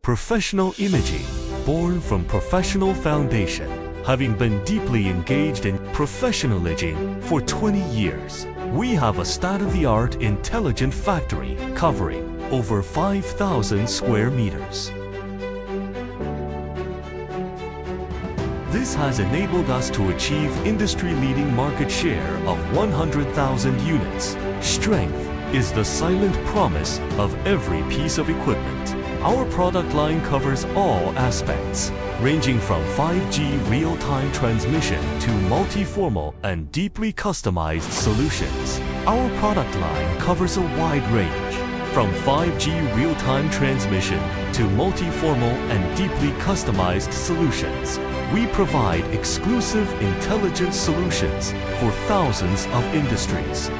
Professional imaging, born from professional foundation. Having been deeply engaged in professional imaging for 20 years, we have a state-of-the-art intelligent factory covering over 5,000 square meters. This has enabled us to achieve industry-leading market share of 100,000 units. Strength is the silent promise of every piece of equipment. Our product line covers all aspects, ranging from 5G real-time transmission to multi-formal and deeply customized solutions. Our product line covers a wide range, from 5G real-time transmission to multi-formal and deeply customized solutions. We provide exclusive intelligent solutions for thousands of industries.